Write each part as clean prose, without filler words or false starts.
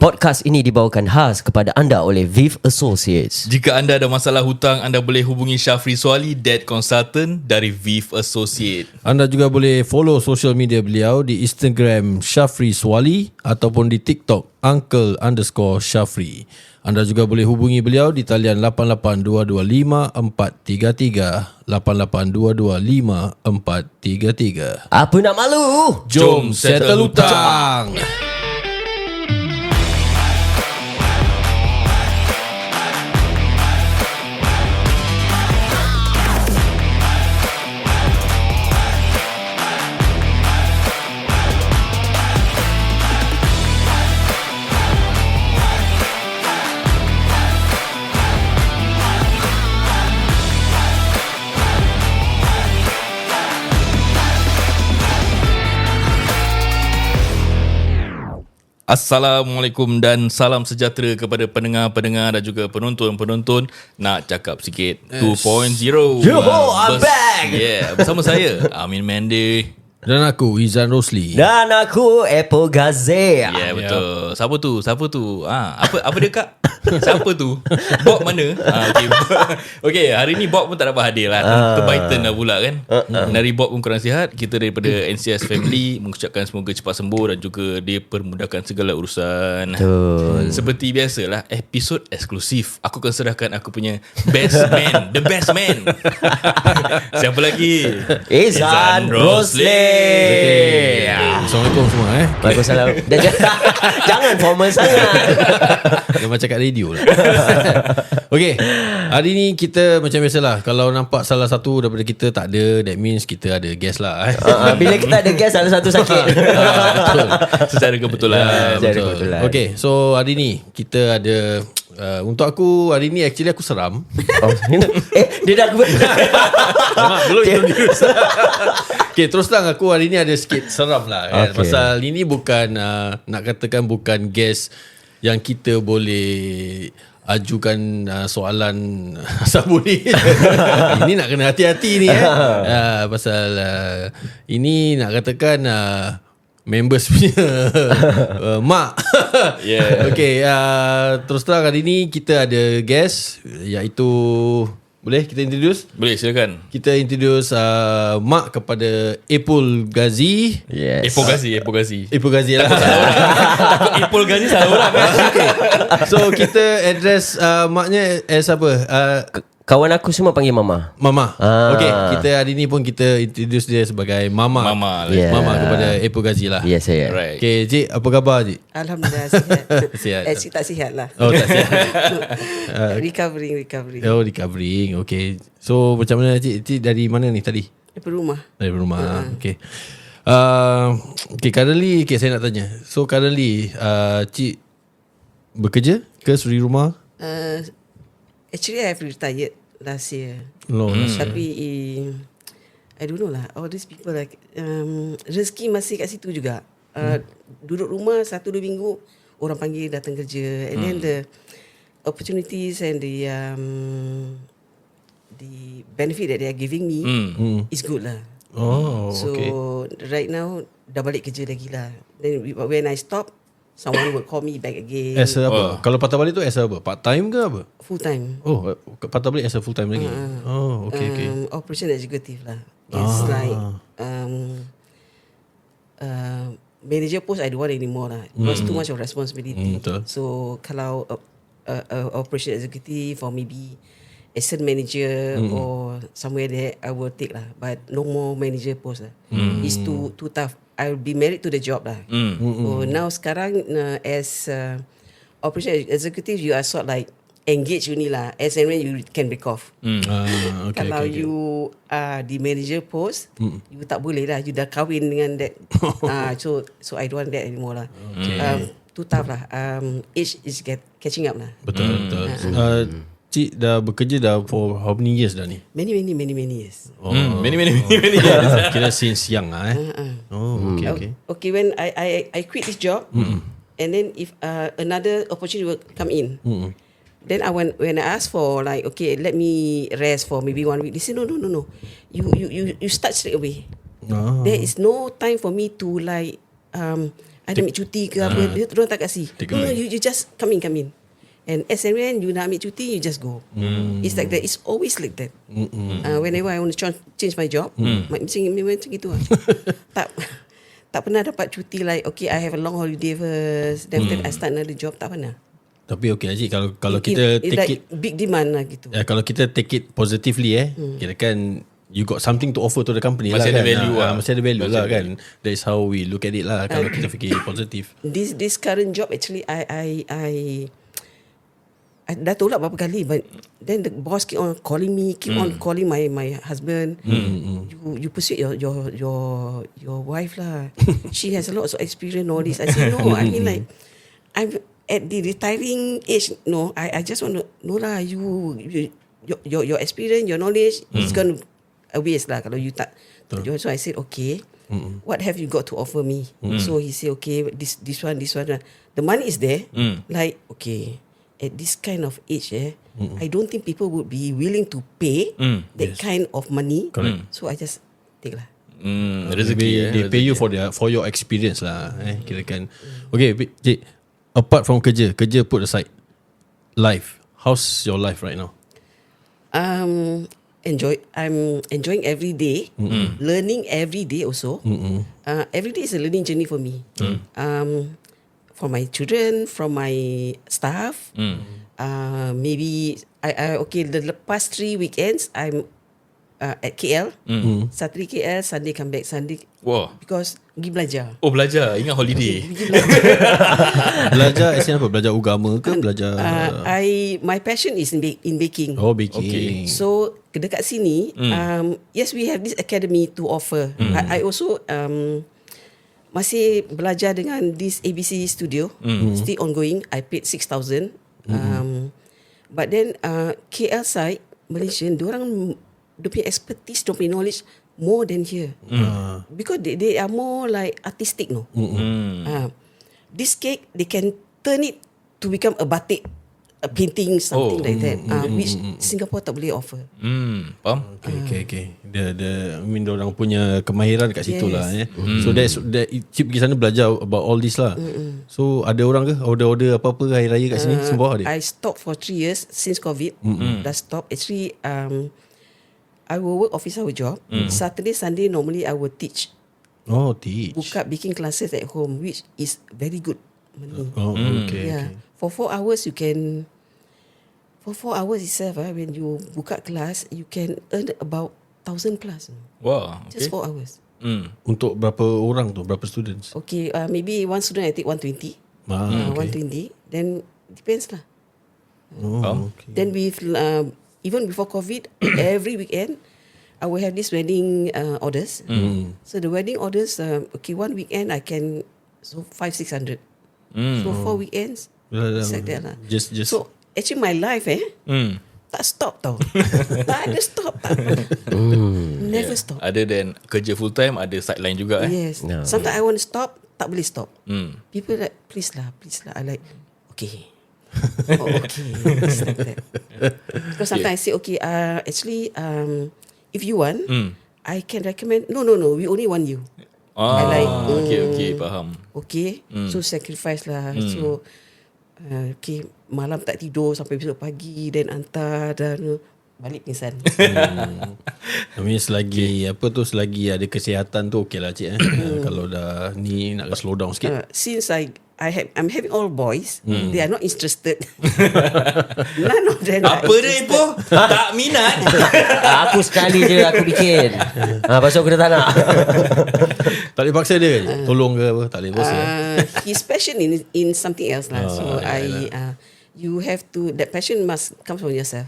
Podcast ini dibawakan khas kepada anda oleh Viv Associates. Jika anda ada masalah hutang, anda boleh hubungi Syafri Swali, Debt Consultant dari Viv Associates. Anda juga boleh follow social media beliau di Instagram Syafri Swali ataupun di TikTok Uncle_Syafri. Anda juga boleh hubungi beliau di talian 88225433 88225433. Apa nak malu? Jom settle hutang. Assalamualaikum dan salam sejahtera kepada pendengar-pendengar dan juga penonton-penonton. Nak cakap sikit 2.0. Yo, I'm back. Yeah, bersama saya Amin Mende. Dan aku Izan Rosli. Dan aku Apple Gaze. Ya, yeah, betul. Siapa tu? Apa dia kak? Siapa tu? Bob mana? Okay, hari ni Bob pun tak dapat hadir lah. Terbaitan lah pula kan. Dari Bob pun kurang sihat. Kita daripada NCS Family mengucapkan semoga cepat sembuh dan juga dia permudahkan segala urusan. Betul. Seperti biasalah, episod eksklusif. Aku akan serahkan aku punya best man, the best man. Siapa lagi? Izan Rosli. Okay. Assalamualaikum semua Waalaikumsalam. Jangan formal sangat. Dia macam kat radio lah. Okay, hari ni kita macam biasalah, kalau nampak salah satu daripada kita tak ada, that means kita ada guest lah. Bila kita ada guest, salah satu sakit. Betul. Secara kebetulan. Kebetulan. Okay, so hari ni kita ada untuk aku, hari ni actually aku seram. Dia dah Belum introduce. Okay, terus terang aku hari ni ada sikit seram lah kan? Okay. Pasal ini bukan nak katakan bukan guest yang kita boleh ajukan soalan asal boleh. Ini nak kena hati-hati ni pasal ini nak katakan members punya mak. Yeah. Okay, terus terang hari ni kita ada guest, iaitu, boleh kita introduce? Boleh, silakan. Kita introduce mak kepada Apple Gazi. Yes. Apple Gazi. Apple Gazi lah. Takut Apple Gazi salah orang kan. Okay. So kita address maknya as apa? Kawan aku semua panggil Mama. Mama. Okay, kita hari ni pun kita introduce dia sebagai Mama. Mama. Yeah. Mama kepada Apple Gazi lah. Yes, saya. Right. Okay, Cik, apa khabar Cik? Alhamdulillah sihat. Sihat. Cik tak sihat lah. Oh, tak sihat. Recovering. Oh, recovering. Okay. So macam mana Cik? Cik dari mana ni tadi? Dari rumah. Dari rumah. Okay. Okay, currently, okay, saya nak tanya. So currently Cik bekerja ke suri rumah? Actually I have retired last year. No. Tapi I don't know lah. All these people like rezeki masih kat situ juga. Duduk rumah 1-2 minggu orang panggil datang kerja, and then the opportunities and the benefit that they are giving me is good lah. Oh, So okay. right now dah balik kerja lagi lah. Then when I stop, someone will call me back again. As a apa? Kalau patah balik tu as a apa? Part time ke apa? Full time. Oh, patah balik as a full time lagi. Oh, okay, okay. Operation executive lah. It's like manager post I don't want anymore lah. It's too much of responsibility. Betul. So kalau operation executive or maybe assistant manager or somewhere there, I will take lah. But no more manager post lah. It's too tough. I'll be married to the job lah. So now sekarang as operation executive, you are sort like engaged only lah. As and when you can break off. Okay, Kalau okay. you di manager post, you tak boleh lah. You dah kahwin dengan that. So I don't want that anymore lah. Too tough lah. Age is catching up lah. Betul, betul. Cik dah bekerja dah for how many years dah ni? Many years. Oh, Many. kira since young lah Oh, okay. Okay, when I quit this job, and then if another opportunity will come in, then when I ask for like, okay, let me rest for maybe 1 week, they say no. You start straight away. There is no time for me to like ada ambil cuti ke apa, dia terus tak kasih. No, you just come in. And as and when you nak ambil cuti, you just go. It's like that. It's always like that. Whenever I want to change my job, macam gitu lah. tak pernah dapat cuti like, okay, I have a long holiday first, then after I start another job, tak pernah. Tapi okay Haji, kalau kita take like it big demand lah gitu. kalau kita take it positively kirakan you got something to offer to the company Masih lah ada kan. value lah. Masih ada value Masih lah ada kan. That is how we look at it lah kalau kita fikir positif. This current job actually I dah tolak berapa kali, but then the boss keep on calling me, keep on calling my husband. You persuade your wife lah. She has a lot of experience, all this. I said no. I mean like I'm at the retiring age. No, I just want to no lah. Your experience, your knowledge is gonna waste lah kalau you tak. So I said okay. What have you got to offer me? So he said okay, this one. The money is there. Like okay. At this kind of age, I don't think people would be willing to pay that kind of money. Correct. So I just take lah. Rezeki. They pay you for your experience lah. Kirakan. Okay, Cik, apart from kerja put aside. Life. How's your life right now? I'm enjoying every day, learning every day also. Every day is a learning journey for me. For my children, from my staff. Maybe the past 3 weekends I'm at KL. Saturday KL, Sunday come back. Sunday because pergi belajar. Oh, belajar. Ingat holiday. Pergi belajar. Belajar apa? Belajar agama ke belajar My passion is in baking. Oh, baking. Okay. So dekat sini, yes, we have this academy to offer. I also masih belajar dengan this ABC studio, still ongoing. I paid 6,000. But then KL side Malaysia, diorang dia punya expertise, dia punya knowledge more than here. Because they are more like artistic, no. This cake they can turn it to become a batik, a painting, something like that, which Singapore tak boleh offer. Faham? Okay. I mean, orang punya kemahiran kat situ lah. So Cip pergi sana belajar about all this lah. So ada orang ke order apa-apa hari raya kat sini semua ada? I stopped for 3 years since COVID. Dah stop. Actually, I will work office hour job. Saturday, Sunday normally I will teach. Oh, teach. Buka baking classes at home, which is very good money. Oh, okay. Yeah. For 4 hours you can. For 4 hours itself, when you buka kelas, you can earn about 1,000 plus. Wah, Just okay. 4 hours. Untuk berapa orang tu? Berapa students? Okay, maybe one student I take 120. Okay. 120. Then depends lah. Oh, okay. Then with even before COVID, every weekend I will have this wedding orders. So the wedding orders, one weekend I can 500-600. So 4 weekends, it's like that lah. Just So actually my life tak stop tau. Tak ada stop tak. Never stop. Other than kerja full time, ada sideline juga. Yes. No. Sometimes I want to stop, tak boleh stop. People like please lah. I like okay. Okay. It's like that. Because sometimes I say okay. Actually, if you want, I can recommend. No. We only want you. I like. Okay, faham. Okay. So sacrifice lah. So okay, malam tak tidur sampai besok pagi, then hantar dan balik pingsan. I mean, selagi selagi ada kesihatan tu okey lah cik. Kalau dah ni nak slow down sikit. Since I'm having all boys, they are not interested. None of them are Apa dia interested. Ipoh? Tak minat. Aku sekali je aku bikin. Pasal aku dah tak nak. Tak boleh paksa dia tolong ke apa, tak boleh paksa. His passion in something else lah. So you have to, that passion must come from yourself.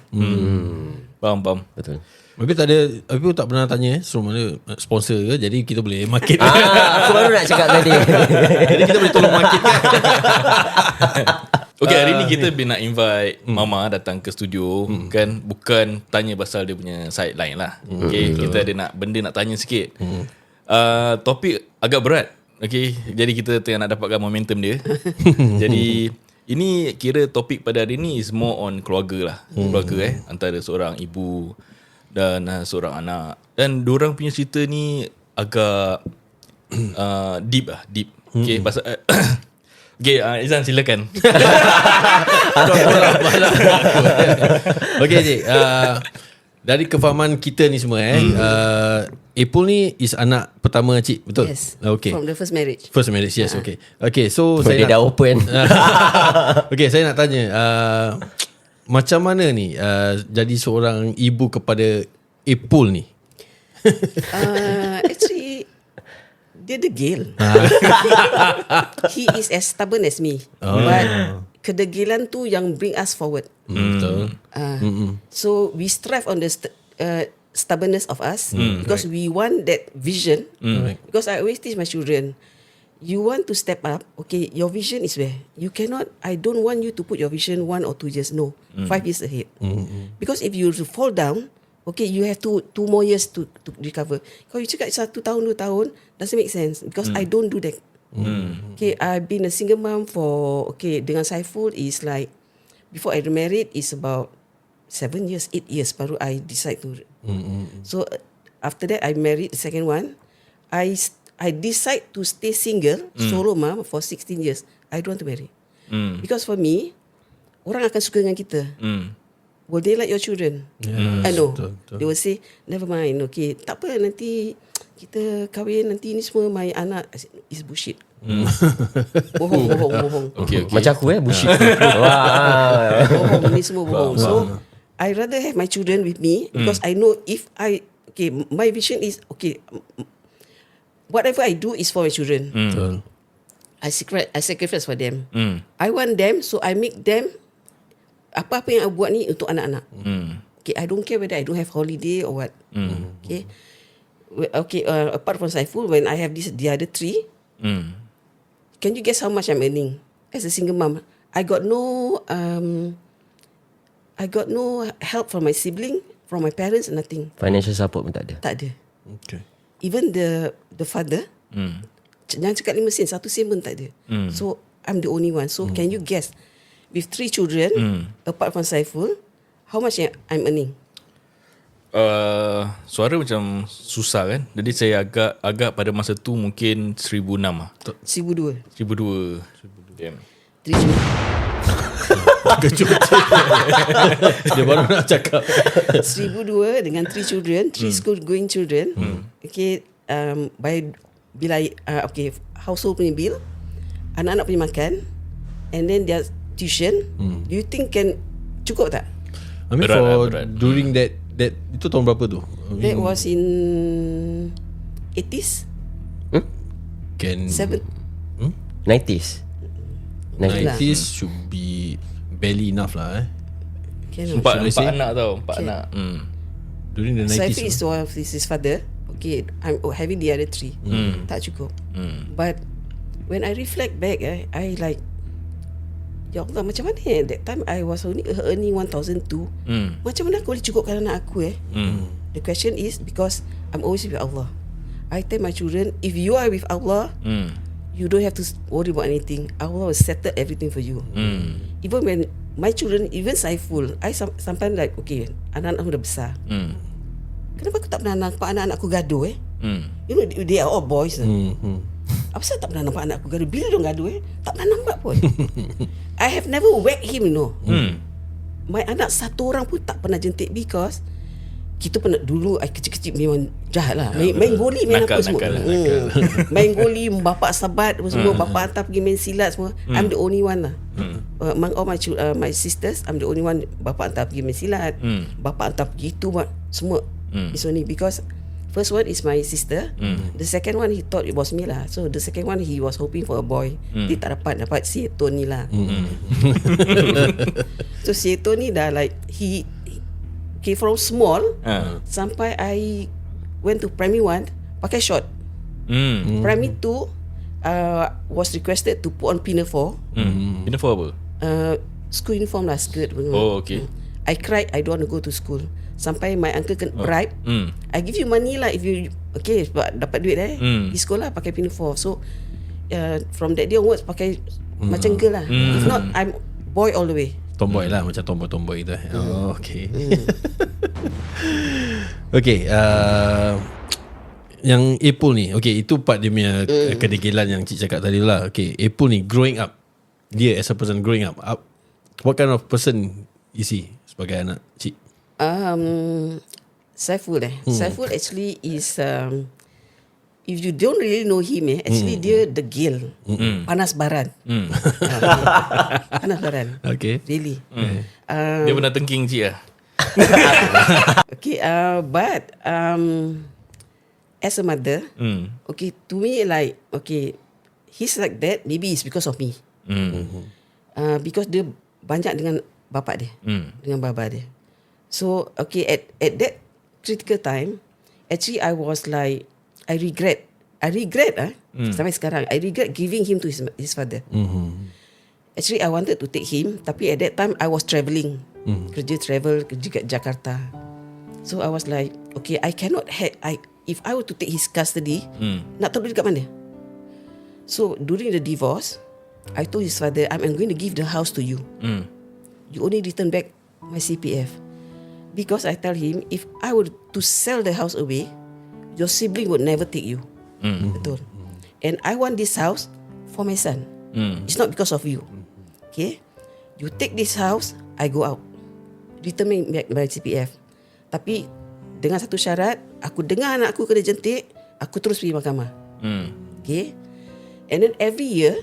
Faham. Betul. Tapi tak pernah tanya suruh mana sponsor ke, jadi kita boleh market. Aku baru nak cakap tadi. Jadi kita boleh tolong market kan. Okay, hari ni kita nak invite Mama datang ke studio kan, bukan tanya pasal dia punya sideline lah. Okay, kita ada benda nak tanya sikit. Topik agak berat. Okay, jadi kita tengah nak dapatkan momentum dia. Jadi ini kira topik pada hari ni is more on keluarga lah. Keluarga antara seorang ibu dan seorang anak. Dan diorang punya cerita ni agak deep. Okay, pasal okay, Izan silakan. Okay Cik, dari kefahaman kita ni semua Epul ni is anak pertama Cik, betul? Yes. Okay. From the first marriage. First marriage, yes, okay. Okay, so Dia dah open. Okay, saya nak tanya macam mana ni jadi seorang ibu kepada Epul ni? Actually, dia degil. He is as stubborn as me. But kedegilan tu yang bring us forward. Betul. So we strive on the stubbornness of us because we want that vision. Because I always teach my children, you want to step up, okay, your vision is where? You cannot, I don't want you to put your vision 1 or 2 years, no, 5 years ahead. Because if you fall down, okay, you have 2 more years to recover. Kalau you cakap 1 tahun, 2 tahun, doesn't make sense because I don't do that. Okay, I've been a single mom for, okay, dengan Saiful is like, before I remarried is about 7 years, 8 years baru I decide to. So after that I married the second one. I decide to stay single, solo mom for 16 years. I don't want to marry. Because for me, orang akan suka dengan kita. Will they like your children? I know. betul. They will say, never mind, okay. Tak apa, nanti kita kahwin, nanti ni semua my anak. I said, it's bullshit. Bohong. Okay. Macam aku bullshit. Wah. Bohong, ni semua bohong. So, I rather have my children with me because I know if okay, my vision is, okay, whatever I do is for my children. Betul. I sacrifice for them. I want them, so I make them, apa-apa yang I buat ni untuk anak-anak. Okay, I don't care whether I don't have holiday or what. Okay. Okay, apart from Saiful, when I have the other 3, can you guess how much I'm earning as a single mom? I got no help from my sibling, from my parents, nothing. Financial support pun tak ada. Tak ada. Okay. Even the father, jangan cakap 5 sen, 1 sen pun tak ada. So I'm the only one. So can you guess, with 3 children, apart from Saiful, how much I'm earning? Suara macam susah kan. Jadi saya agak pada masa tu mungkin 1,600 lah. 1,200. 1,200. Damn. 3 children. Dia baru nak cakap 1,200 dengan 3 children, 3 school going children. Okay, bila okay, household punya bill, anak-anak punya makan, and then their tuition. Do you think can cukup tak? I mean Berat. during that itu tahun berapa tu? That was in 80s, Can 90s. 90s should be barely enough lah Can Empat Should I say? anak tau. 4 anak. During the 90s. Saiful is one of his father. Okay, I'm having the other 3. Tak cukup. But when I reflect back, I like, ya Allah, macam mana that time I was only earning 1,200. Macam mana aku boleh cukupkan anak aku The question is because I'm always with Allah. I tell my children, if you are with Allah, you don't have to worry about anything. Allah will settle everything for you. Even when my children, even Saiful, I sometimes like, okay, anak-anak aku dah besar. Kenapa aku tak pernah nampak anak-anak aku gaduh You know, they are all boys. Apa sebab tak pernah nampak anak aku gaduh? Bila dia gaduh tak pernah nampak pun. I have never whacked him, you know. My anak satu orang pun tak pernah jentik because kita pernah dulu kecil-kecil memang jahat lah. Main goli, main nakal, apa semua. nakal. Main goli, bapak sabat apa semua, bapak hantar pergi main silat semua. I'm the only one lah. Among all my sisters, I'm the only one bapak hantar pergi main silat. Bapak hantar pergi itu semua. It's only because first one is my sister. The second one he thought it was me lah. So the second one he was hoping for a boy. Dia tak dapat si Tony lah. So si Tony dah like he okay, from small sampai I went to primary 1 pakai short. Primary 2 was requested to put on pinafore. Pinafore apa? School uniform lah, skirt. Oh, okay. I cried, I don't want to go to school. Sampai my uncle can bribe. I give you money lah if you okay dapat duit di sekolah pakai pinafore. So from that day onwards pakai macam girl lah. If not I'm boy all the way. Tomboy lah, macam tomboy tu. Okay. Okay, Yang Apple ni, okay, itu part dia punya kedegilan yang cik cakap tadi lah. Okay, Apple ni growing up, dia as a person growing up, what kind of person is he sebagai anak cik? Saiful Saiful actually is if you don't really know him actually dia degil, panas baran. Panas baran. Okay. Really. Dia pernah tengking cik lah. Okay, but as a mother, okay, to me like, okay, he's like that, maybe it's because of me. Because dia banyak dengan bapa dia, dengan bapa dia. So, okay, at that critical time, actually I was like, I regret sampai sekarang, I regret giving him to his father. Actually, I wanted to take him, tapi at that time I was travelling, kerja kat Jakarta. So I was like, okay, I cannot if I were to take his custody, nak taruh dekat mana? So during the divorce, I told his father, I'm going to give the house to you. You only return back my CPF. Because I tell him, if I were to sell the house away, your sibling would never take you. Betul. And I want this house for my son. It's not because of you. Okay, you take this house, I go out, return back my CPF. Tapi dengan satu syarat, aku dengar anak aku kena jentik, aku terus pergi mahkamah. Okay. And then every year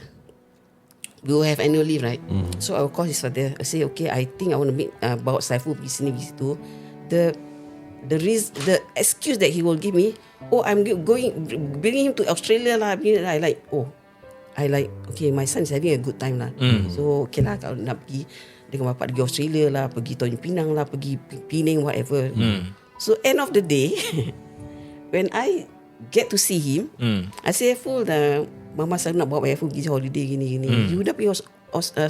we will have annual leave, right? So I will call his father. I say, okay, I think I want to meet bawa Saiful pergi sini, pergi situ. The excuse that he will give me, I'm bringing him to Australia lah. I like, okay, my son is having a good time lah. So okay lah, kalau nak pergi dengan bapak pergi Australia lah, pergi Tanjung Pinang lah, pergi Penang, whatever. So end of the day, when I get to see him, I say, Full dah, mama saya nak bawa Full pergi holiday gini. You dah pergi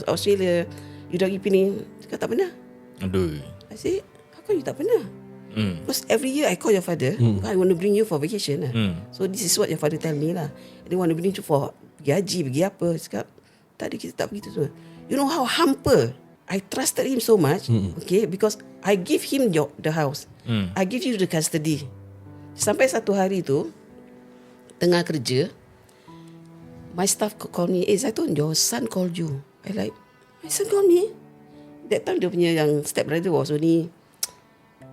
Australia, you dah pergi Penang. Cakap tak pernah. Aduh. I say, how come you tak pernah? Because every year I call your father, I want to bring you for vacation lah. So this is what your father tell me lah. They want to bring you for pergi haji, pergi apa. Cakap, tadi kita tak pergi tu semua. You know how hamper I trusted him so much, okay, because I give him the house. I give you the custody. Sampai satu hari tu, tengah kerja, my staff call me, Zaitun, your son called you. I like, my son called me? That time dia punya yang step brother was only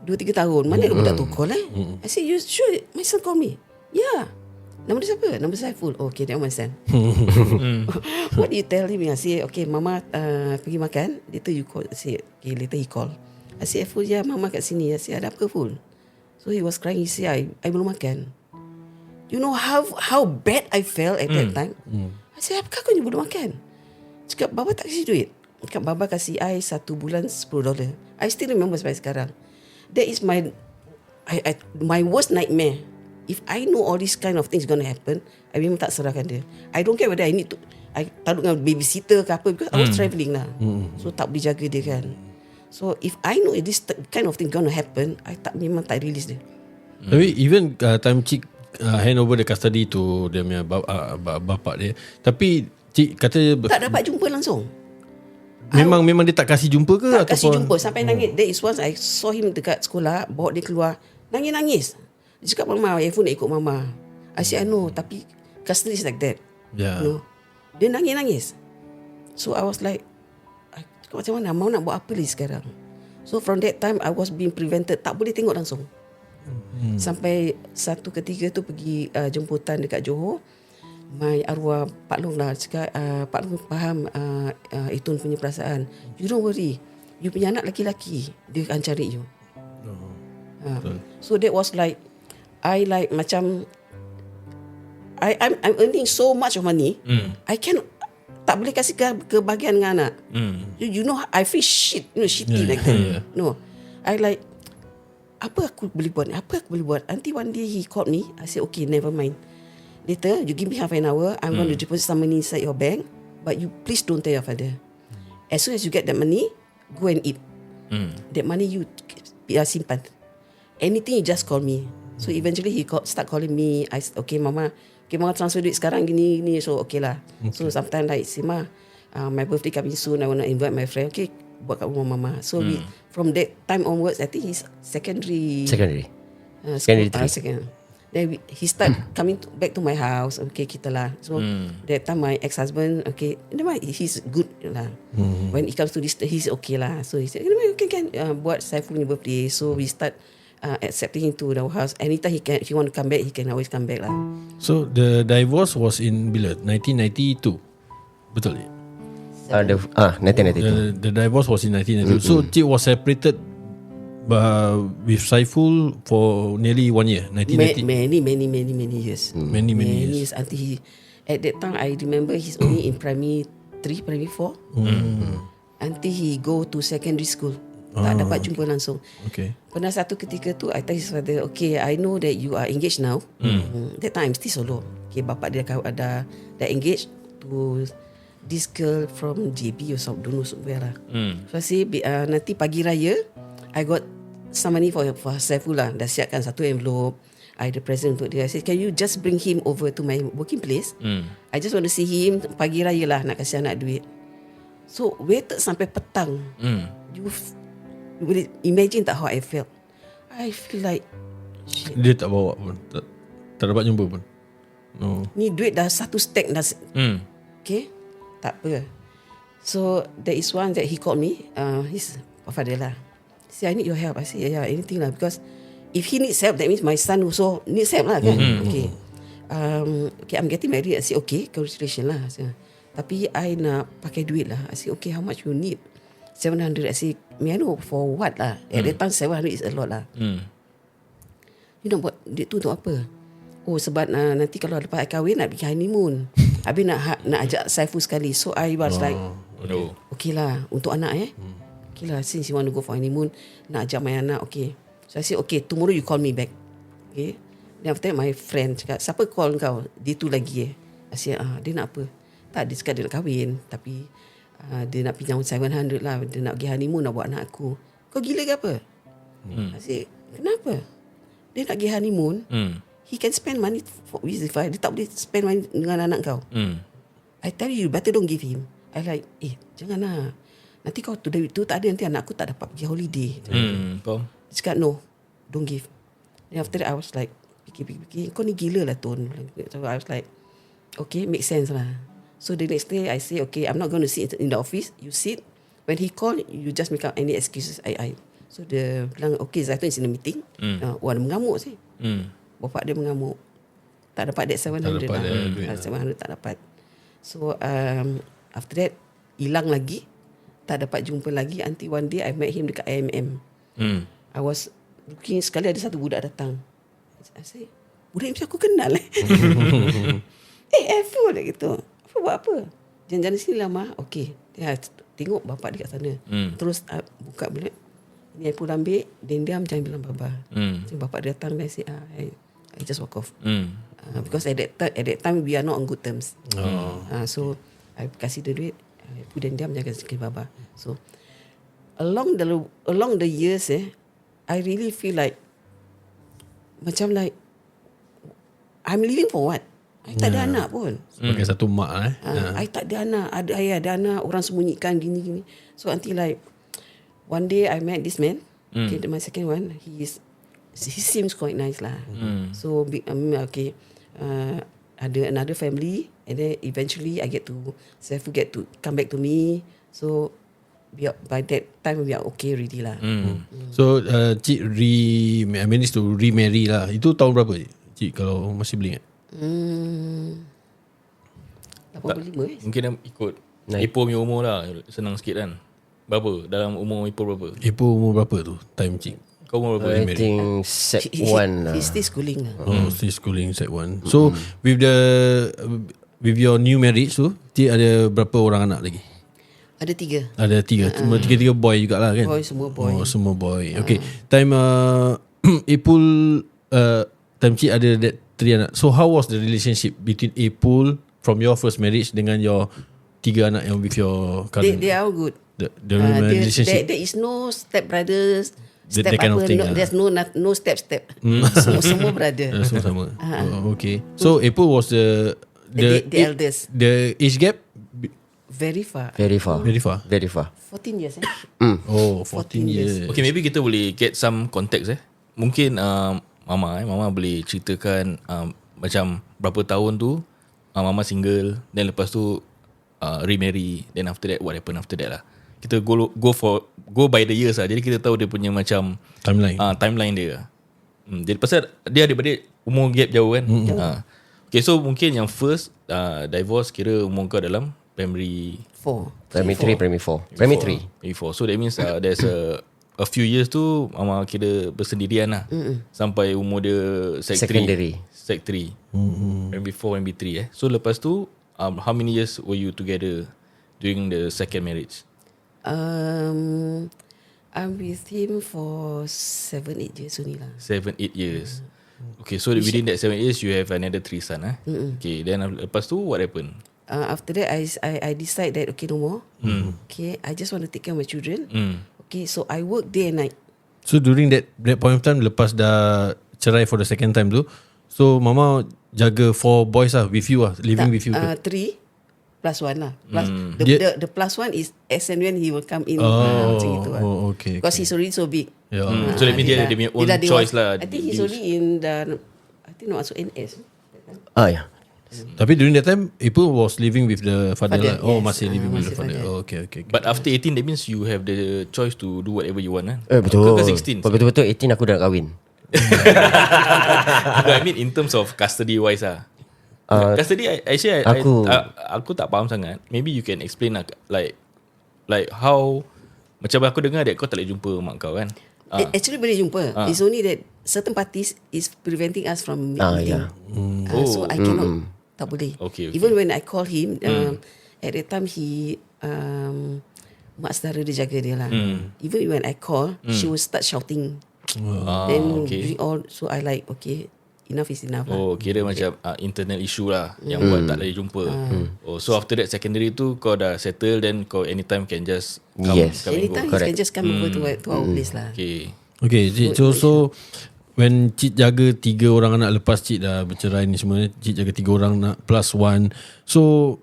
2-3 tahun. Mana dia budak tu call I said, you sure my son call me? Yeah. Nama dia siapa? Nama Saiful. Oh, okay, that one my son. What do you tell him? I say, okay, mama pergi makan. Later you call. I say, okay, later he call. I say, Full, ya, mama kat sini. I say, ada apa, Full? So he was crying. He say, I belum makan. You know how bad I felt at that time? I say, apakah kau ni belum makan? Cakap, baba tak kasih duit. Cakap, baba kasih I 1 bulan $10. I still remember sampai sekarang. That is my worst nightmare. If I know all these kind of things gonna happen, I memang tak serahkan dia. I don't care whether I need to, I taruh dengan babysitter ke apa, because I was travelling lah. So tak boleh jaga dia kan. So if I know this kind of thing gonna happen, I memang tak release dia. Tapi even time cik hand over the custody to dia punya bapak dia, tapi cik kata tak dapat jumpa langsung. Memang dia tak kasih jumpa ke? Tak kasih jumpa sampai nangis. There is once I saw him dekat sekolah, bawa dia keluar, nangis. Dia cakap, mama, iPhone nak ikut mama. I said, I know, tapi custody is like that. Yeah. You know? Dia nangis. So I was like, macam mana, mau nak buat apa lagi sekarang? So from that time I was being prevented, tak boleh tengok langsung. Sampai satu ketika tu pergi jemputan dekat Johor, my arwah Pak Long lah cakap, Pak Long faham Itun punya perasaan. You don't worry, you punya anak lelaki-lelaki, dia akan cari you. So that was like, I like macam I'm earning so much of money, I cannot, tak boleh kasih kebahagiaan dengan anak. You know, I feel shit, you know, shitty like that. No, I like, apa aku boleh buat? Until one day he called me. I said, okay, never mind. Later, you give me half an hour, I'm going to deposit some money inside your bank, but you please don't tell your father. As soon as you get that money, go and eat. That money you simpan. Anything, you just call me. So eventually he start calling me. I said, okay, mama transfer duit sekarang gini. So okay lah. So sometimes like, Sima, my birthday coming soon, I want to invite my friend. Okay, buat kat rumah mama. So from that time onwards, I think he's secondary 3. Then he start coming back to my house. Okay, kita lah. So that time my ex-husband, okay, he's good lah. When it comes to this, he's okay lah. So he said, okay, can buat Saiful punya birthday. So we start accepting him to the house. Anytime if he want to come back, he can always come back lah. So the divorce was in bila? 1992. Betul tak? 1992. The divorce was in 1992. So Cik was separated with Saiful for nearly 1 year. 1990. Many years. Many years. Until he, at that time, I remember he's only in primary 3, primary 4. Until he go to secondary school. Tak dapat jumpa langsung. Okay. Pernah satu ketika tu, I tell his father, okay, I know that you are engaged now. That time I'm still solo. Okay, bapak dia dah engaged to this girl from JB or something, don't know somewhere lah. So I say, nanti pagi raya, I got some money for Saiful lah. Dah siapkan satu envelope. I ada present untuk dia. I said, can you just bring him over to my working place? I just want to see him pagi raya lah, nak kasih anak duit. So waited sampai petang. You boleh imagine tak how I felt? I feel like shit. Dia tak bawa pun. Tak dapat jumpa pun. No. Ni duit dah satu stack dah. Okay, tak apa. So there is one that he called me. His father lah. Say, I need your help. I say, yeah, anything lah. Because if he needs help, that means my son also needs help lah kan. Okay. Okay, I'm getting married. I say, okay, congratulations lah. I say, tapi I nak pakai duit lah. I say, okay, how much you need? 700. I say, may I know for what lah? At that time 700 is a lot lah. You nak buat duit tu untuk apa? Oh, sebab nanti kalau lepas I kahwin nak pergi honeymoon. Habis nak ajak Saiful sekali. So I was like, okay lah, untuk anak okay lah, since you want to go for honeymoon, nak ajak my anak, okay. So I said, okay, tomorrow you call me back. Okay. Then after that my friend cakap, siapa call kau? Dia tu lagi I said, dia nak apa? Tak, dia cakap dia nak kahwin. Tapi dia nak pinjam 700 lah. Dia nak pergi honeymoon, nak buat anak aku. Kau gila ke apa? I said, kenapa? Dia nak pergi honeymoon, he can spend money with his wife. Dia tak boleh spend money dengan anak kau. I tell you, better don't give him. I like, jangan lah. Nanti kau tu duit tu tak ada, nanti anak aku tak dapat pergi holiday. Faham? Dia cakap, no, don't give. Then after that, I was like, fikir, kau ni gila lah Tun. So I was like, okay, make sense lah. So the next day, I say, okay, I'm not going to sit in the office. You sit. When he call, you just make up any excuses. So dia bilang, okay, Zaitun is in a meeting. Wah, dia mengamuk sih. Bapak dia mengamuk. Tak dapat that 700 lah. 700 tak dapat. So after that, hilang lagi. Tak dapat jumpa lagi. Until one day, I met him dekat IMM. I was looking, sekali ada satu budak datang. I say, budak macam aku kenal Full gitu. Apa buat apa? Jalan-jalan sini lah mah. Okay. Dia tengok bapak dia kat sana. Terus buka bilik. Ni I pun ambil. Diam jangan bilang baba. So, bapak dia datang dan say, I just walk off. Because at that time we are not on good terms. So I kasih dia duit. I pun diam jangan kasih baba. So along the years I really feel like macam like I'm living for what? I tak ada anak pun. Sebagai satu mak I tak ada anak. Ada ayah, ada anak. Orang sembunyikan gini. So until like one day I met this man. Okay, my second one. He seems quite nice lah. So okay, ada another family, and then eventually Saiful get to come back to me. So by that time we are okay already lah. So Cik managed to remarry lah. Itu tahun berapa Cik kalau masih boleh ingat? 85 Mungkin dah ikut Ipoh punya umur lah. Senang sikit kan. Berapa? Dalam umur Ipoh berapa? Ipoh umur berapa tu time Cik? Kau umur berapa? I think set 1 lah. He's still schooling lah. Still schooling set 1. So with your new marriage tu, Cik ada berapa orang anak lagi? Ada 3. Ada 3. Cuma 3 boy jugalah kan? Boy, semua boy. Oh, semua boy. Okay. Time Ipul time Cik ada that 3 anak. So how was the relationship between Ipul from your first marriage dengan your 3 anak yang with your current? They are all good. The relationship. There is no step brothers. That Step kind of apa? thing, There's no step. Semua brother. Semua sama. Okay. So Ipul was the eldest. The age gap Very far. Very far. 14 years Oh, 14 years. Okay, maybe kita boleh get some context. Mungkin Mama boleh ceritakan macam berapa tahun tu Mama single, then lepas tu remarry, then after that what happened after that lah. Kita go by the years lah. Jadi kita tahu dia punya macam timeline dia. Jadi pasal dia adik-beradik umur gap jauh kan. Okay, so mungkin yang first divorce kira umur kau dalam primary 4. Primary 4. Primary 3. So that means there's a few years tu Mama kira bersendirian lah. Sampai umur dia Secondary. Sec 3. Primary 4, primary 3 So lepas tu how many years were you together during the second marriage? I'm with him for 7-8 years only lah. 7-8 years. Okay, so within that 7 years you have another 3 son Okay, then lepas tu what happened? After that I decide that okay, no more. Okay, I just want to take care of my children. Okay, so I work day and night. So during that point of time, lepas dah cerai for the second time tu, so Mama jaga 4 boys lah with you lah, living with you ke? 3 plus 1 lah. Plus the plus 1 is as and when he will come in. Macam itu lah. Okay. Because he's already so big. So that means dia punya own choice lah. I think he's already in the, I think not masuk NS. Yeah. Tapi during that time, April was living with the father lah. Yes. Masih living with the Masih father. father. Okay. But after 18 that means you have the choice to do whatever you want kan? Betul. Ke 16? Betul-betul 18 aku dah nak kahwin. No, I mean in terms of custody wise lah. Custody actually aku tak faham sangat. Maybe you can explain lah, like how, macam aku dengar that kau tak boleh jumpa mak kau kan? Actually boleh jumpa. It's only that certain parties is preventing us from meeting. So I cannot, tak boleh. Okay. Even when I call him, at that time he mak saudara dia jaga dia lah. Even when I call, she will start shouting. Then during all, so I like okay, enough is enough lah. Kira macam internal issue lah yang buat tak boleh jumpa. So after that secondary tu kau dah settle, then kau anytime can just come, Yes. come and go. Anytime he can just come over to our place lah. Okay, Cik, so when Cik jaga 3 orang anak lepas Cik dah bercerai ni semua, Cik jaga 3 orang anak plus 1. So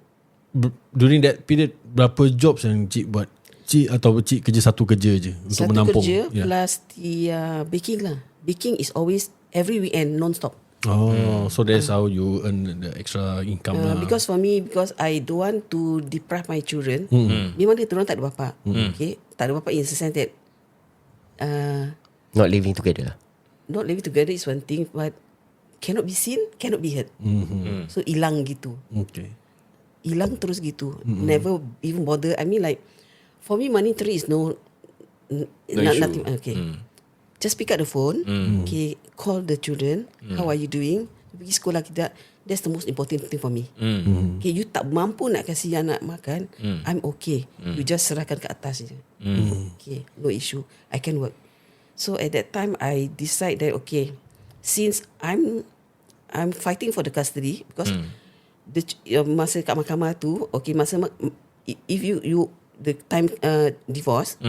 during that period, berapa jobs yang Cik buat? Cik atau Cik kerja satu kerja je untuk Satu menampung? kerja plus the baking lah. Baking is always every weekend non-stop. So that's how you earn the extra income lah. Because for me, because I don't want to deprive my children. Memang dia orang tak ada bapa. Okay, tak ada bapa in the sense that Not living together. not living together is one thing, but cannot be seen, cannot be heard. So hilang gitu. Okay. Hilang terus gitu. Never even bother. I mean like, for me monetary is nothing. Okay. Just pick up the phone. Okay, call the children. How are you doing? Pergi sekolah kita. That's the most important thing for me. Okay, you tak mampu nak kasih anak makan, I'm okay. You just serahkan ke atas je. Okay, no issue. I can work. So at that time, I decide that okay, since I'm fighting for the custody because masa kat mahkamah tu, okay, if you the time divorce,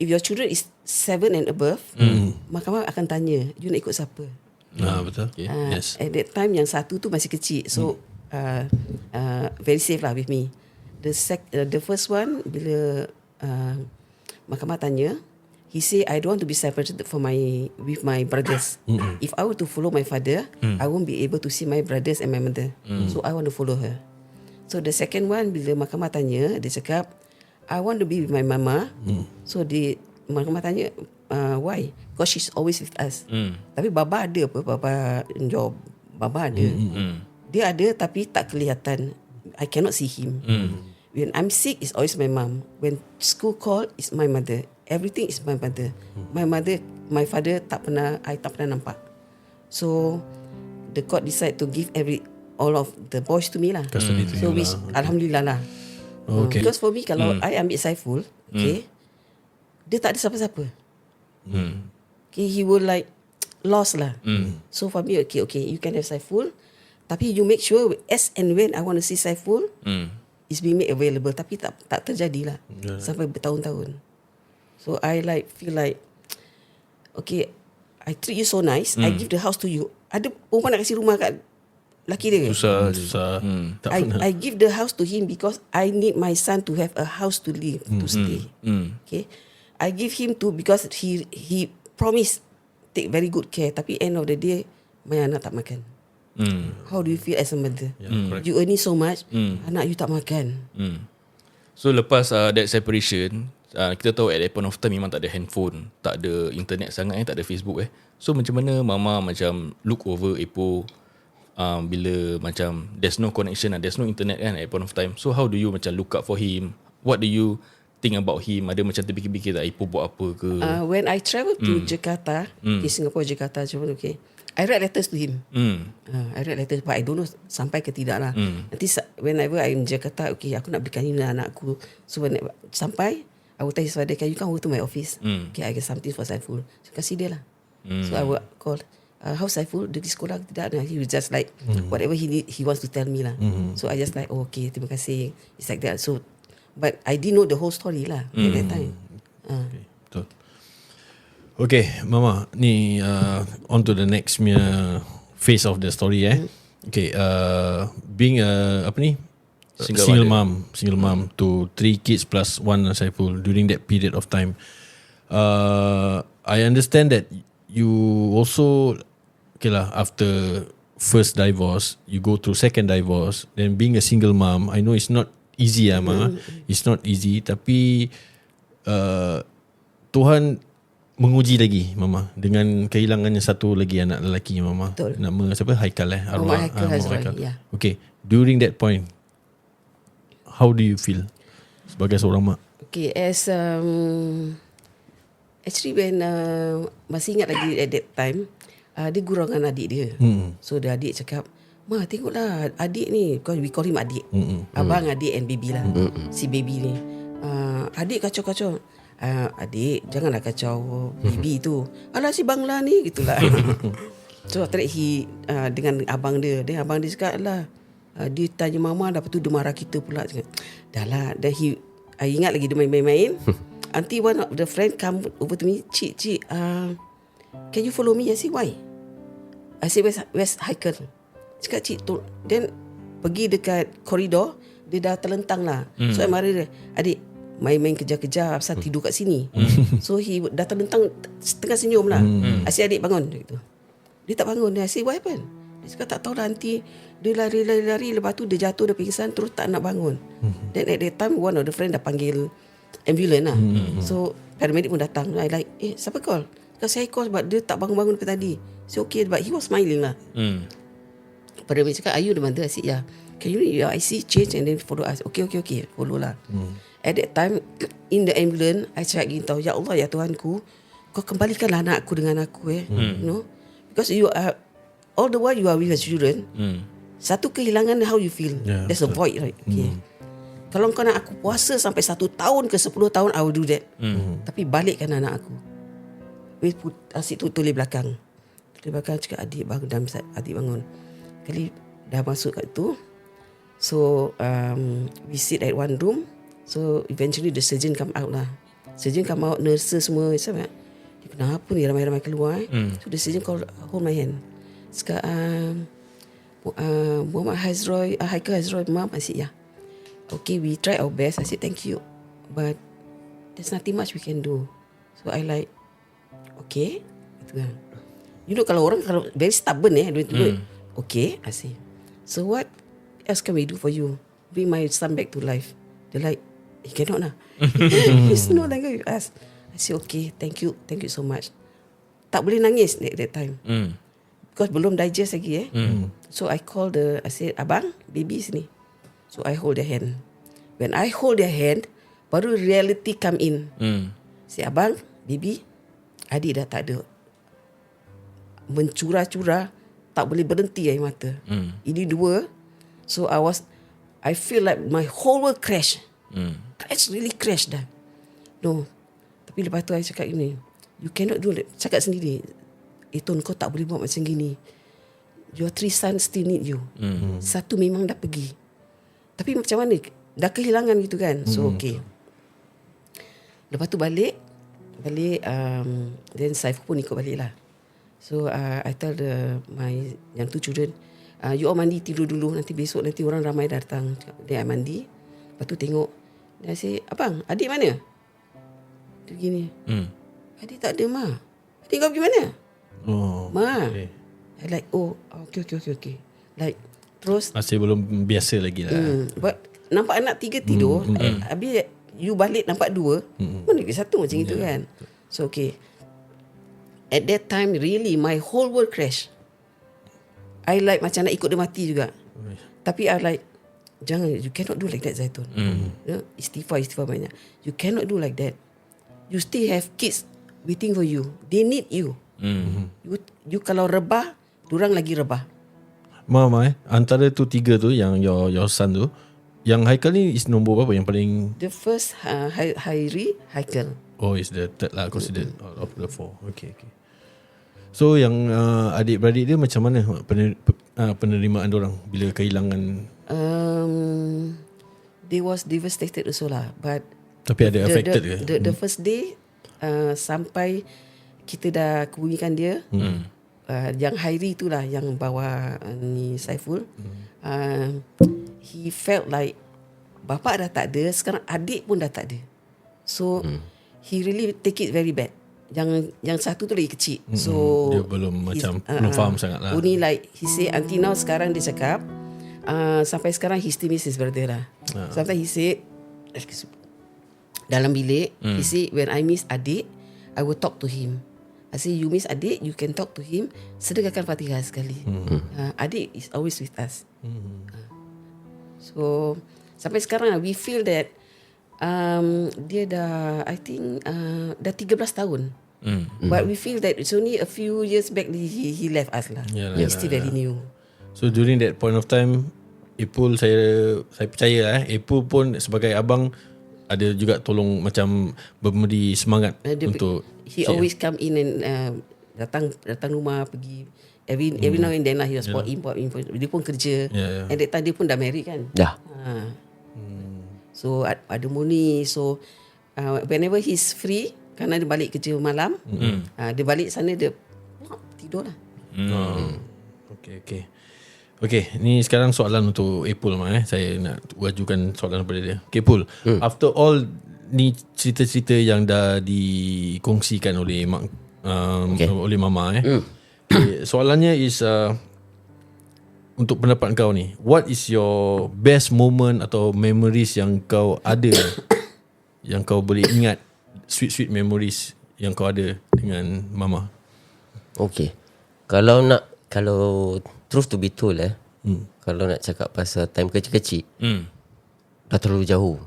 if your children is 7 and above, mahkamah akan tanya, you nak ikut siapa? Betul. Yes. At that time yang satu tu masih kecil, so very safe lah with me. The first one bila mahkamah tanya, he say I don't want to be separated with my brothers. If I were to follow my father, I won't be able to see my brothers and my mother. So I want to follow her. So the second one bila mahkamah tanya, dia cakap I want to be with my mama. So mahkamah tanya why? Because she's always with us. Tapi baba ada apa? Baba job. Baba ada. Dia ada tapi tak kelihatan. I cannot see him. When I'm sick, it's always my mom. When school call, it's my mother. Everything is my mother. My father I tak pernah nampak. So the court decide to give all of the boys to me lah. Custody to you which lah. alhamdulillah lah. Okay. Because for me, kalau I ambil Saiful, okay, dia tak ada siapa-siapa. Okay, he will like lost lah. So for me, okay, you can have Saiful, tapi you make sure as and when I want to see Saiful, is being made available. Tapi tak terjadi lah sampai bertahun-tahun. So I feel like okay, I treat you so nice, I give the house to you. Ada perempuan nak kasih rumah kat laki dia. Susah. I give the house to him because I need my son to have a house to live, to stay. Okay, I give him to because he promised take very good care. Tapi end of the day, my anak tak makan. How do you feel as a mother? You earning so much, anak you tak makan. So lepas that separation, kita tahu at that point of time memang tak ada handphone, tak ada internet sangat, tak ada Facebook. So macam mana mama macam look over Ipoh bila macam there's no connection, there's no internet kan at that point of time. So how do you macam look up for him? What do you think about him? Ada macam terfikir-fikir tak Ipoh buat apa ke? When I travel to Jakarta, Singapore, Jakarta, okay, I write letters to him. I write letters, but I don't know sampai ke tidak lah. Nanti whenever I'm in Jakarta, okay, aku nak berikan ini anak aku. So when sampai, I will tell his father, can you come over to my office? Okay, I get something for Saiful. So kasih dia lah. So I will call, how Saiful, dia pergi sekolah tidak? He was just like, whatever he wants to tell me lah. So I just like, oh, okay, terima kasih. It's like that. So, but I didn't know the whole story lah at that time. Okay, betul. Okay, Mama, ni on to the next phase of the story. Okay, being apa ni? Single mom to 3 kids plus 1 Saiful during that period of time. I understand that you also, okay lah, after first divorce, you go through second divorce, then being a single mom, I know it's not easy Ma. It's not easy, tapi Tuhan menguji lagi Mama dengan kehilangannya satu lagi anak lelaki Mama. Betul. Nama siapa? Haikal arwah Haikal. Yeah. Okay, during that point, how do you feel sebagai seorang mak? Okay, as actually when masih ingat lagi at that time, dia gurau dengan adik dia. So dia adik cakap, Ma tengoklah adik ni, we call him adik. Abang, adik and baby lah. Si baby ni. Adik kacau-kacau. Adik janganlah kacau baby tu. Alah si Bangla ni gitulah. So after that he dengan abang dia. Then abang dia cakap lah, dia tanya mama, lepas tu dia marah kita pula. Cakap, dah lah. Then I ingat lagi dia main-main. Until one of the friend come over to me, Cik, can you follow me? I say, why? I say, where's Haikal? Cakap, Cik, then pergi dekat koridor, dia dah terlentang lah. So I marah dia, adik, main-main kejar-kejar pasal tidur kat sini. So he dah terlentang, setengah senyum lah. I say, adik bangun. Dia tak bangun. I say, what happened? Dia cakap, tak tahu lah nanti. Dia lari-lari, lepas tu dia jatuh, dia pingsan, terus tak nak bangun. Then at that time, one of the friend dah panggil ambulance lah. So paramedic pun datang. I like, siapa call? Cakap, saya call sebab dia tak bangun-bangun daripada tadi. So okay, but he was smiling lah. Paramedic cakap, are you the mother? I said, yeah. Can you your IC change and then follow us? Okay, follow lah. At that time, in the ambulance, I cakap gini tau, ya Allah, ya Tuhanku, kau kembalikanlah anak aku dengan aku. You know? Because you are, all the while you are with your children, satu kehilangan, how you feel? Yeah, there's a void, right? Okay. Kalau kau nak aku puasa sampai 1 tahun ke 10 tahun, I will do that. Tapi balikkan anak aku. Asyik tu tulis belakang. Tulis belakang cakap, adik bangun. Adik bangun. Kali dah masuk kat tu. So we sit at one room. So eventually the surgeon come out lah. Surgeon come out, nurses semua. Dia kenapa ni ramai-ramai keluar. So the surgeon call, hold my hand. Cakap, Muhammad Haikal Hazroy, Mom. I said, yeah. Okay, we try our best. I said, thank you. But there's nothing much we can do. So I like, okay. You know, kalau orang kalau very stubborn okay, I say. So what else can we do for you? Bring my son back to life. They're like, he cannot lah. He's no longer with us. I say, okay, thank you so much. Tak boleh nangis at that time. Because belum digest lagi So I call I said, abang, baby sini. So I hold their hand. When I hold their hand, baru reality come in. Say, abang, baby, adik dah tak ada. Mencurah-curah, tak boleh berhenti air mata. Ini dua. So I feel like my whole world crash. Really crash dah. No. Tapi lepas tu I cakap gini, you cannot do that. Cakap sendiri, Ton, kau tak boleh buat macam gini. Your 3 sons still need you. Satu memang dah pergi. Tapi macam mana? Dah kehilangan gitu kan. So okay. Lepas tu balik then Saiful pun ikut balik lah. So I tell yang 2 children, you all mandi tidur dulu, nanti besok nanti orang ramai datang. Then I mandi. Lepas tu tengok, then I say, abang, adik mana? Dia gini, adik tak ada, Ma. Adik kau pergi mana? Ma, I like, oh, okay. Like, terus Masih belum biasa lagi lah. but nampak anak 3 tidur, habis you balik nampak 2, mana dia 1 macam itu kan. So okay, at that time really my whole world crash. I like macam nak ikut dia mati juga. Tapi I like, jangan, you cannot do like that, Zaitun. You know, istighfar banyak. You cannot do like that. You still have kids waiting for you. They need you. You kalau rebah, durang lagi rebah. Mama antara tu 3 tu yang your son tu, yang Haikal ni is nombor berapa yang paling? The first Hairi, Haikal. Oh, is the third lah considered out of the 4. Okay. So yang adik-beradik dia macam mana penerimaan diorang bila kehilangan? They was devastated also lah. But Tapi ada affected ke? The first day sampai kita dah kebumikan dia, yang Hairi itulah yang bawa ni Saiful. He felt like bapa dah tak ada, sekarang adik pun dah tak ada. So he really take it very bad. Yang satu tu lagi kecil. So dia belum faham sangat lah. Only like he say until now, sekarang dia cakap sampai sekarang he still miss his brother lah. Sometimes he say dalam bilik, he say when I miss adik, I will talk to him. I say you miss adik, you can talk to him, sedekahkan Fatihah sekali. Adik is always with us. So sampai sekarang we feel that dia dah, I think dah 13 tahun. But we feel that it's only a few years back he left us lah. He's still very new. So during that point of time, Ipul saya percaya Ipul pun sebagai abang ada juga tolong macam memberi semangat untuk he always come in and datang rumah, pergi every now and then lah, he was port in. Dia pun kerja. And that time dia pun dah married kan. Dah. So ada money. So whenever he's free, kerana dia balik kerja malam, dia balik sana, dia tidur lah. Okay, ni sekarang soalan untuk Ipul saya nak wajukan soalan kepada dia. Okay, Ipul, after all ni cerita-cerita yang dah dikongsikan oleh oleh Mama okay, soalannya is untuk pendapat kau ni, what is your best moment atau memories yang kau ada yang kau boleh ingat, sweet memories yang kau ada dengan Mama? Okay, kalau truth to be told kalau nak cakap pasal time kecil-kecil, dah terlalu jauh.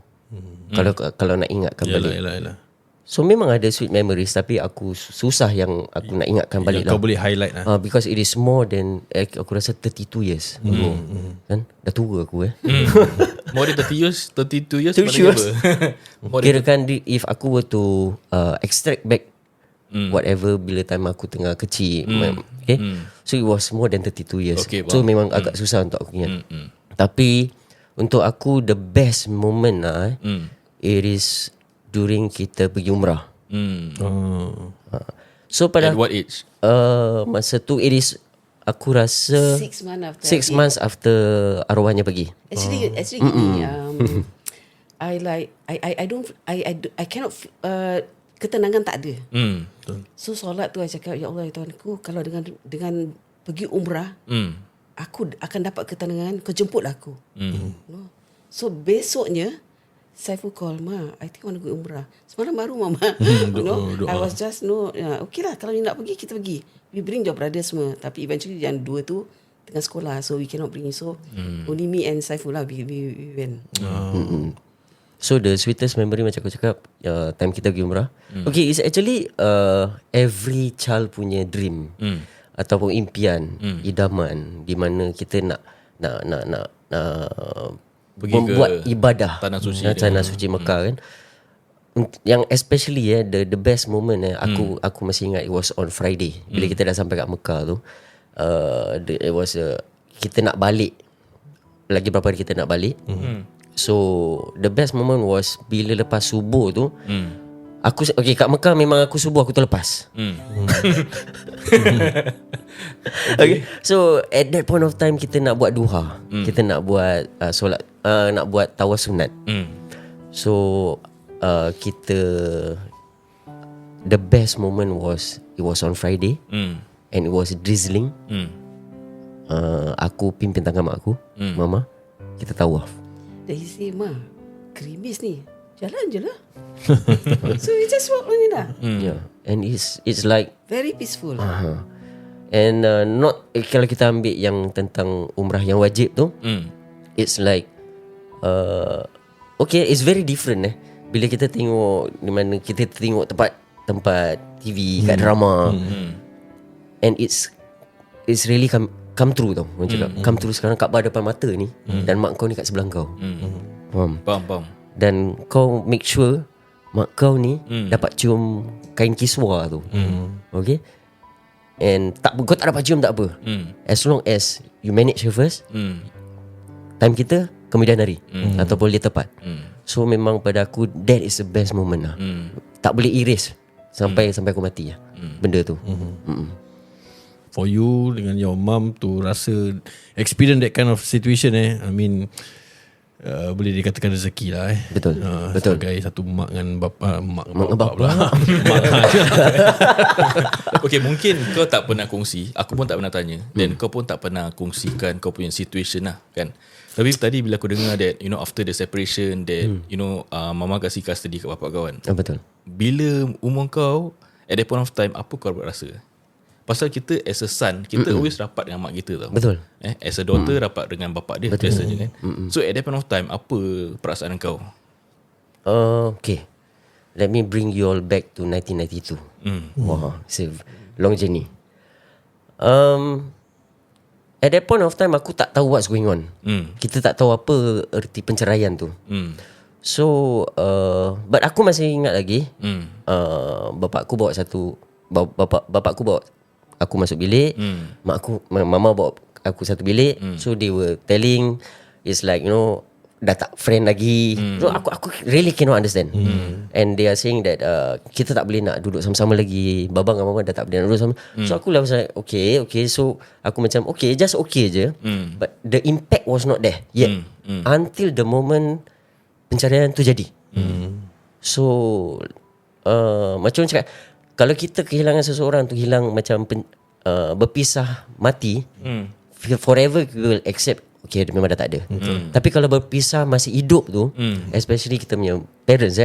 Kalau nak ingatkan balik. Yalah. So memang ada sweet memories, tapi aku susah yang aku nak ingatkan balik yang kau boleh highlight lah. Because it is more than aku rasa 32 years ago. Kan? Dah tua aku More than 30 years, 32 years. Kirakan if aku were to extract back whatever bila time aku tengah kecil, okay? So it was more than 32 years. So memang agak susah untuk aku ingat. Tapi untuk aku the best moment it is during kita pergi umrah. So pada at what age? Masa tu it is, aku rasa 6 months after arwahnya pergi. Actually gini, I cannot ketenangan tak ada. So solat tu I cakap, ya Allah ya Tuhanku, kalau dengan pergi umrah, aku akan dapat ketenangan, kau jemputlah aku. No? So besoknya Saiful call, Ma, I think I want to go umrah. Semalam baru Mama. I was just okay lah, kalau you nak pergi, kita pergi. We bring your brother semua. Tapi eventually yang 2 tu tengah sekolah, so we cannot bring. So only me and Saiful lah, we went. So the sweetest memory macam aku cakap, time kita pergi umrah. Okay, it's actually every child punya dream ataupun impian, idaman, di mana kita nak buat ibadah tanah suci Mekah kan. Yang especially the best moment aku masih ingat, it was on Friday bila kita dah sampai kat Mekah tu. It was kita nak balik, lagi berapa hari kita nak balik. So the best moment was bila lepas subuh tu, aku kat Mekah memang aku subuh aku terlepas. Okay. So at that point of time kita nak buat duha, kita nak buat solat, nak buat tawaf sunat. So kita, the best moment was, it was on Friday. and it was drizzling. Aku pimpin tangan mak aku, mama, kita tawaf. Then he say, Ma, krimis ni, jalan je lah. So we just walk only lah. Yeah, and it's like Very peaceful. and not kalau kita ambil yang tentang umrah yang wajib tu, it's like okay, it's very different bila kita tengok di mana kita tengok tempat TV kat drama, and it's really come true tau. Orang cakap come true sekarang Kaabah depan mata ni, dan mak kau ni kat sebelah kau. Faham. Dan kau make sure mak kau ni dapat cium kain kiswa tu. Okay, and kau tak dapat cium tak apa, as long as you manage her first, time kita kemudian hari ataupun dia tepat. So memang pada aku that is the best moment lah. Tak boleh erase sampai aku mati lah benda tu. For you dengan your mum to rasa experience that kind of situation, I mean boleh dikatakan rezeki lah. Betul. Sebagai satu mak dengan bapa, mak pula. Okay, mungkin kau tak pernah kongsi, aku pun tak pernah tanya, dan kau pun tak pernah kongsikan kau punya situation lah kan. Tapi tadi bila aku dengar that after the separation that mama kasih custody kat bapak kau kan. Betul. Bila umur kau at that point of time, apa kau rasa? Pasal kita as a son, kita always rapat dengan mak kita tau. Betul. As a daughter rapat dengan bapak dia. Betul. Biasanya kan. So at that point of time, apa perasaan kau? Okay, let me bring you all back to 1992. Wow, it's a long journey. At that point of time, aku tak tahu what's going on. Kita tak tahu apa erti penceraian tu. So but aku masih ingat lagi, bapakku bawa bapakku bawa aku masuk bilik, mama bawa aku satu bilik. So they were telling, it's like dah tak friend lagi. So aku really cannot understand. And they are saying that kita tak boleh nak duduk sama-sama lagi. Baba dengan mama dah tak boleh nak duduk sama. So aku lah macam okay. So aku macam okay, just okay je. But the impact was not there yet until the moment pencarian tu jadi. So macam cakap, kalau kita kehilangan seseorang tu, hilang macam berpisah mati, forever we will accept, okay, memang dah tak ada. Tapi kalau berpisah masih hidup tu, especially kita punya parents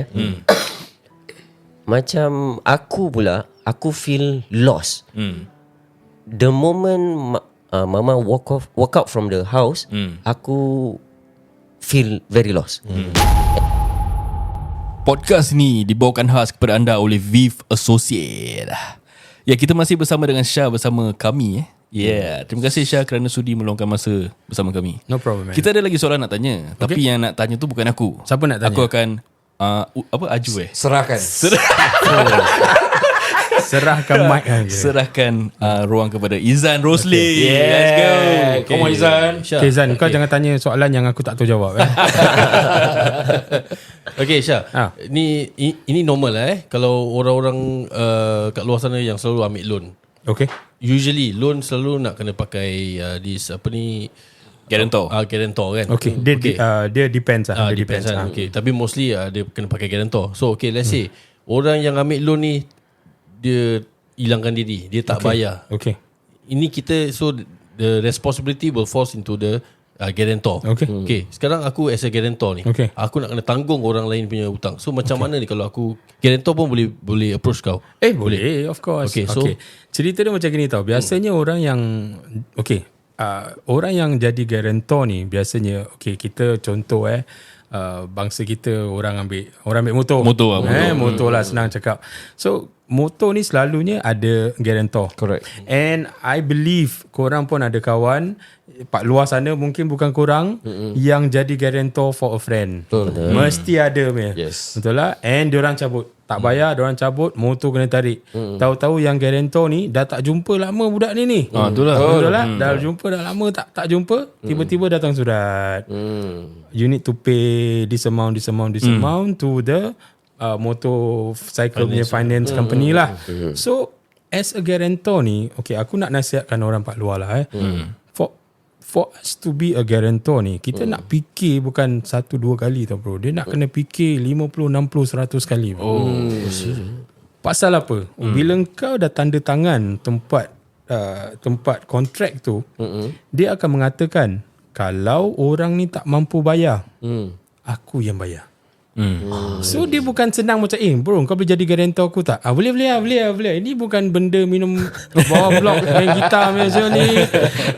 macam aku pula, aku feel lost. The moment mama walk out from the house, aku feel very lost. Podcast ni dibawakan khas kepada anda oleh Viv Associate. Ya, kita masih bersama dengan Syah bersama kami. Terima kasih Syah kerana sudi meluangkan masa bersama kami. No problem, man. Kita ada lagi soalan nak tanya, tapi yang nak tanya tu bukan aku. Siapa nak tanya? Aku akan Aju Serahkan. Serahkan mic aja. Serahkan ruang kepada Izan Rosli. Let's go. Come on Izan. Okay Zan, kau jangan tanya soalan yang aku tak tahu jawab. Okay Syah, ini normal lah kalau orang-orang kat luar sana yang selalu ambil loan. Okay. Usually loan selalu nak kena pakai this apa ni, Guarantor. Guarantor kan. Okay. Dia depends lah. Dia Depends kan. Okay. Tapi mostly dia kena pakai guarantor. So okay, let's say orang yang ambil loan ni dia hilangkan diri, dia tak bayar. Okay. Ini kita, so the responsibility will falls into the guarantor. Okay. Sekarang aku as a guarantor ni, aku nak kena tanggung orang lain punya hutang. So macam mana ni kalau aku guarantor pun boleh approach kau? Boleh, of course. Okay, so cerita dia macam gini tau. Biasanya orang yang orang yang jadi guarantor ni biasanya, kita contoh bangsa kita orang ambil motor. Motor lah, senang cakap. So motor ni selalunya ada guarantor. Correct. And I believe korang pun ada kawan Pak luar sana mungkin bukan korang yang jadi guarantor for a friend. Betul. Mesti ada punya. Yes. Betul lah. And diorang cabut. Tak bayar, diorang cabut, motor kena tarik. Tahu-tahu yang guarantor ni dah tak jumpa lama budak ni. Itulah. Betul lah. Dah jumpa dah lama tak jumpa. Tiba-tiba datang surat. You need to pay this amount to the motorcycle punya finance company lah. So as a guarantor ni, aku nak nasihatkan orang Pak luar lah for us to be a guarantor ni, kita nak fikir bukan 1-2 kali tau bro. Dia nak kena fikir 50, 60, 100 kali bro. Pasal apa? Bila kau dah tanda tangan tempat tempat kontrak tu, dia akan mengatakan kalau orang ni tak mampu bayar, aku yang bayar. So dia bukan senang macam bro kau boleh jadi guarantor aku tak? Boleh. Ini bukan benda minum bawa blok main gitar macam ni.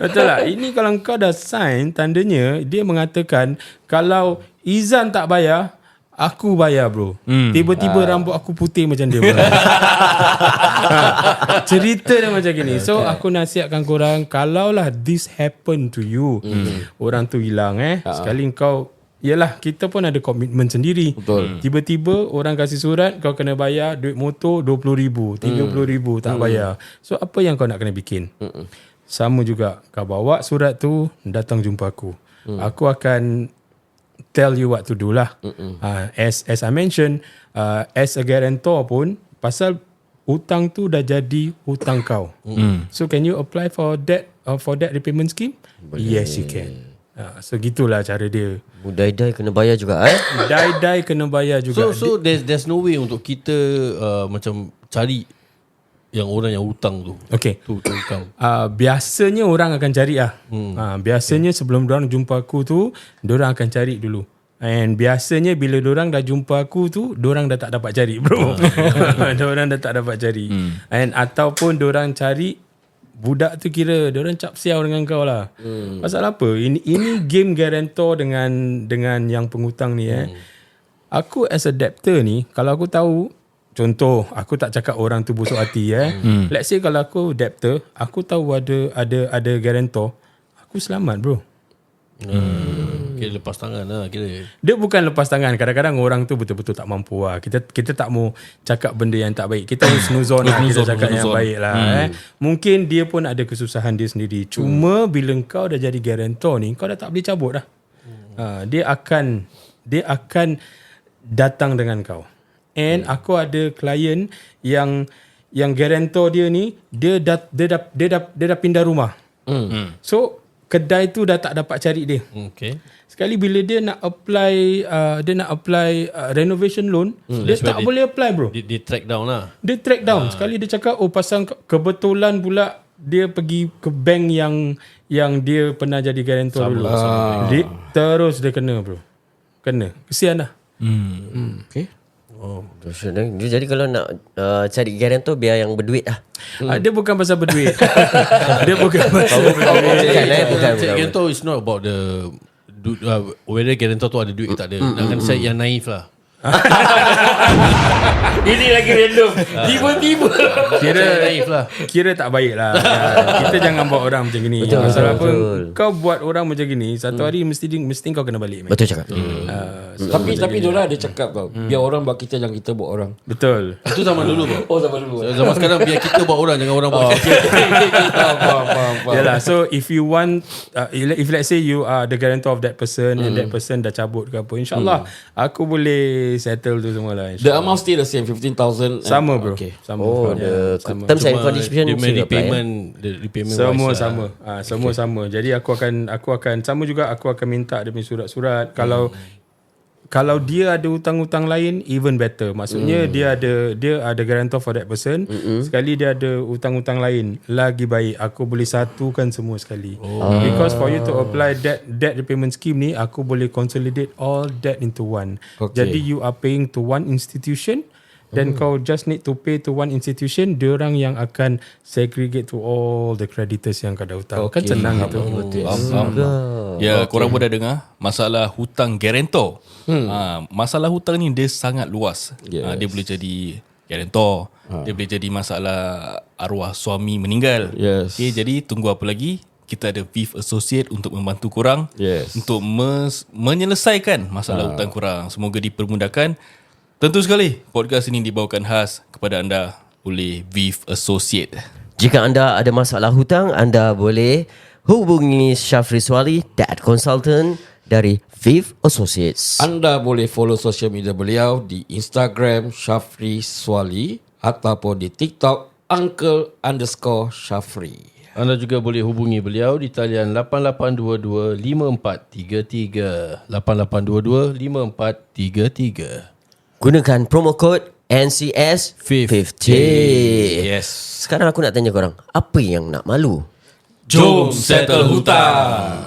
Betul tak? Ini kalau kau dah sign, tandanya dia mengatakan kalau Izan tak bayar, aku bayar bro. Tiba-tiba rambut aku putih macam dia bro. Cerita dia macam gini. So aku nasihatkan korang, kalaulah this happen to you, orang tu hilang sekali kau, yelah kita pun ada komitmen sendiri. Betul. Tiba-tiba orang kasih surat, kau kena bayar duit motor 20,000, 30,000 tak bayar. So apa yang kau nak kena bikin? Sama juga, kau bawa surat tu, datang jumpa aku. Aku akan tell you what to do lah. As I mentioned, as a guarantor pun, pasal hutang tu dah jadi hutang kau. So can you apply for that repayment scheme? Yes you can. So gitulah cara dia. Die kena bayar juga Die kena bayar juga. So there's no way untuk kita macam cari yang orang yang hutang tu. Okay. Tu hutang. Biasanya orang akan cari biasanya sebelum diorang jumpa aku tu, diorang akan cari dulu. And biasanya bila diorang dah jumpa aku tu, diorang dah tak dapat cari bro. Diorang dah tak dapat cari. And ataupun diorang cari, budak tu kira diorang cap siau dengan kau lah. Pasal apa? Ini game guarantor dengan yang penghutang ni Aku as a debtor ni, kalau aku tahu, contoh aku tak cakap orang tu busuk hati let's say kalau aku debtor, aku tahu ada guarantor, aku selamat bro. Kira lepas tangan lah kira. Dia bukan lepas tangan. Kadang-kadang orang tu betul-betul tak mampu lah. Kita tak mau cakap benda yang tak baik. Kita snuzon lah. Kita cakap yang baik lah. Mungkin dia pun ada kesusahan dia sendiri. Cuma bila kau dah jadi guarantor ni, kau dah tak boleh cabut dah. Dia akan datang dengan kau. And aku ada klien yang guarantor dia ni, dia dah pindah rumah. So kedai tu dah tak dapat cari dia. Okay. Sekali bila dia nak apply renovation loan, dia tak boleh apply bro. Dia track down lah. Dia track down. Sekali dia cakap pasal kebetulan pula dia pergi ke bank yang dia pernah jadi guarantor dulu. Terus dia kena bro. Kena. Kesian lah. Okay. Jadi kalau nak cari guarantor, biar yang berduit lah. Dia bukan pasal berduit. Dia bukan pasal berduit. Bukan. Guarantor is not about the whether guarantor tu ada duit ke tak ada. Nak saya yang naif lah. Ini lagi random. Tiba-tiba. Kira tak baik lah. Kita jangan buat orang macam gini. Pasal apa? Kau buat orang macam gini, satu hari mesti kau kena balik. Betul cakap. Tapi diorang ada cakap tau, biar orang buat kita, jangan kita buat orang. Betul. Itu zaman dulu bro. Zaman dulu. Zaman sekarang biar kita buat orang, jangan orang buat kita. Faham. Yalah, so if you want if let's say you are the guarantor of that person and that person dah cabut ke apa, InsyaAllah aku boleh settle tu semua lah. The amount still the same, 15,000. Sama bro. Okay. Sama. The sama. terms and conditions Dia main apply, repayment Semua wise sama. Semua sama. Jadi aku akan sama juga, aku akan minta dia punya surat-surat. Kalau dia ada hutang-hutang lain, even better. Maksudnya dia ada guarantor for that person. Sekali dia ada hutang-hutang lain, lagi baik. Aku boleh satukan semua sekali. Because for you to apply debt repayment scheme ni, aku boleh consolidate all debt into one. Jadi you are paying to one institution, then kau just need to pay to one institution. Diorang yang akan segregate to all the creditors yang kau dah hutang. Kan senang itu. Ya, korang pun dah dengar masalah hutang guarantor. Masalah hutang ni dia sangat luas. Dia boleh jadi guarantor, dia boleh jadi masalah arwah suami meninggal. Okay, jadi tunggu apa lagi? Kita ada VIF Associate untuk membantu korang untuk menyelesaikan masalah hutang korang. Semoga dipermudahkan. Tentu sekali podcast ini dibawakan khas kepada anda oleh VIF Associate. Jika anda ada masalah hutang, anda boleh hubungi Syafri Swali, Debt Consultant dari VIF Associates. Anda boleh follow social media beliau di Instagram Syafri Swali ataupun di TikTok Uncle_Syafri. Anda juga boleh hubungi beliau di talian 8822-5433 8822-5433. Gunakan promo code NCS 50. Yes. Sekarang aku nak tanya korang, apa yang nak malu? Jom settle hutang.